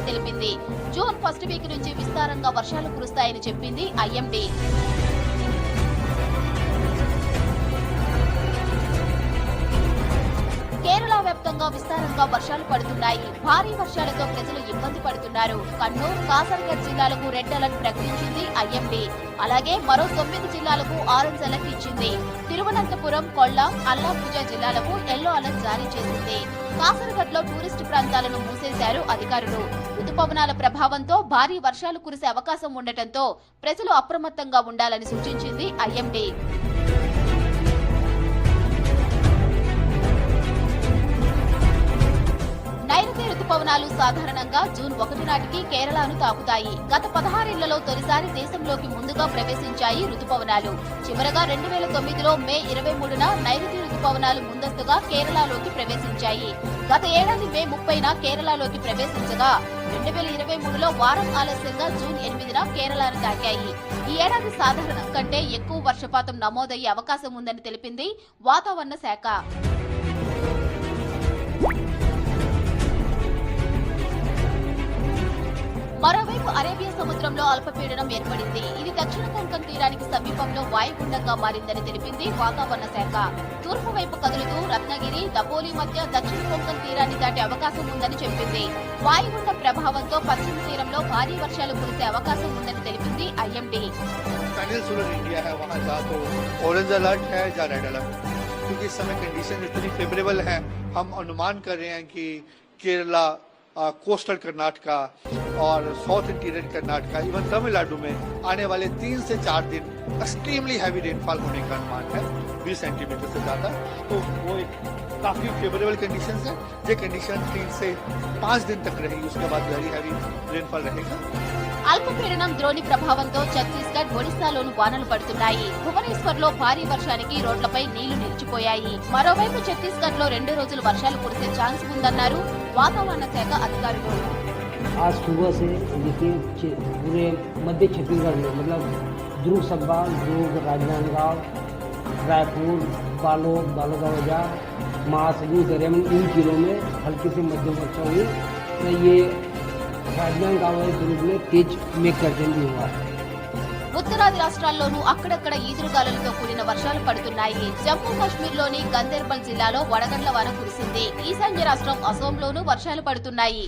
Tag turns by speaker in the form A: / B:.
A: తెలిపింది. June first week నుంచి విస్తారంగా వర్షాలు కురుస్తాయని చెప్పింది ఐఎండీ. కేరళ వ్యాప్తంగా విస్తారంగా వర్షాలు పడుతున్నాయి. భారీ వర్షాలతో ప్రజలు ఇబ్బంది పడుతున్నారు. కన్నూర్, కాసర్గఢ్ జిల్లాలకు రెడ్ అలర్ట్ ప్రకటించింది ఐఎండీ. అలాగే మరో 9 జిల్లాలకు ఆరెంజ్ అలర్ట్ ఇచ్చింది. తిరువనంతపురం, కొల్లాం, అల్లాపూజ జిల్లాలకు ఎల్లో అలర్ట్ జారీ చేసింది. కాసర్గఢ్ లో టూరిస్టు ప్రాంతాలను మూసేశారు అధికారులు. రుతుపవనాల ప్రభావంతో భారీ వర్షాలు కురిసే అవకాశం ఉండటంతో ప్రజలు అప్రమత్తంగా ఉండాలని సూచించింది ఐఎండీ. నైరుతి రుతుపవనాలు సాధారణంగా జూన్ 1 నాటికి కేరళను తాకుతాయి. గత 16 ఏళ్లలో తొలిసారి దేశంలోకి ముందుగా ప్రవేశించాయి రుతుపవనాలు. చివరగా 2009లో మే 23న నైరుతి రుతుపవనాలు ముందస్తుగా కేరళలోకి ప్రవేశించాయి. గత ఏడాది మే 30న కేరళలోకి ప్రవేశించగా 2023లో వారం ఆలస్యంగా జూన్ 8న కేరళను తాకాయి. ఈ ఏడాది సాధారణం కంటే ఎక్కువ వర్షపాతం నమోదయ్యే అవకాశం ఉందని తెలిపింది వాతావరణ శాఖ. మరోవైపు అరేబియా సముద్రంలో అల్పపీడనం ఏర్పడింది. ఇది దక్షిణ కొంకణ్ తీరానికి సమీపంలో వాయుగుండంగా మారిందని తెలిపింది వాతావరణ శాఖ. తూర్పు వైపు కదులుతూ రత్నగిరి, దపోలి మధ్య దక్షిణ కొంకణ్ తీరాన్ని దాటే అవకాశం ఉందని చెప్పింది. వాయుగుండం ప్రభావంతో పశ్చిమ తీరంలో భారీ వర్షాలు కురిసే అవకాశం ఉందని తెలిపింది ఐఎండీ.
B: पेनिनसुलर इंडिया है, वहाँ जा तो ऑरेंज अलर्ट है या रेड अलर्ट, क्योंकि इस समय कंडीशन इतनी फेवरेबल है। हम अनुमान कर रहे हैं कि केरला, कोस्टल कर्नाटका और south interior Karnataka, even Tamil Nadu में आने वाले 3 से 4 दिन एक्सट्रीमली हैवी रेनफॉल होने का अनुमान है, 20 सेंटीमीटर से ज्यादा। तो वो एक काफी फेवरेबल कंडीशंस है। ये कंडीशन 3 से 5 दिन तक रहेगी, उसके बाद वेरी हैवी रेनफॉल रहेगा।
A: అల్పపీడనం ద్రోణి ప్రభావంతో ఛత్తీస్గఢ్, ఒడిశాలోను వానలు పడుతున్నాయి. భువనేశ్వర్ లో భారీ వర్షానికి రోడ్లపై నీళ్లు నిలిచిపోయాయి. మరోవైపు ఛత్తీస్గఢ్ లో 2 రోజులు వర్షాలు కురిసే ఛాన్స్ ఉందన్నారు వాతావరణ శాఖ అధికారులు.
C: आज सुबह से देखिए पूरे मध्य छत्तीसगढ़ में मतलब दुर्ग सब्बा, दुर्ग, राजनांदगांव, रायपुर, बालोद, बालोदवाजा, महासमुंद, दरियामंद, इन जिलों में हल्की से मध्यम वर्षा हुई। तो ये राजनांदगांव और दुर्ग में तेज मेघ गर्जन भी हुआ।
A: ఉత్తరాది రాష్ట్రాల్లోనూ అక్కడక్కడ ఈదురుగాలులతో కూడిన వర్షాలు పడుతున్నాయి. జమ్మూ కాశ్మీర్లోని గందేర్బల్ జిల్లాలో వడగండ్ల వాన కురిసింది. ఈశాన్య రాష్ట్రం అసోంలోనూ వర్షాలు పడుతున్నాయి.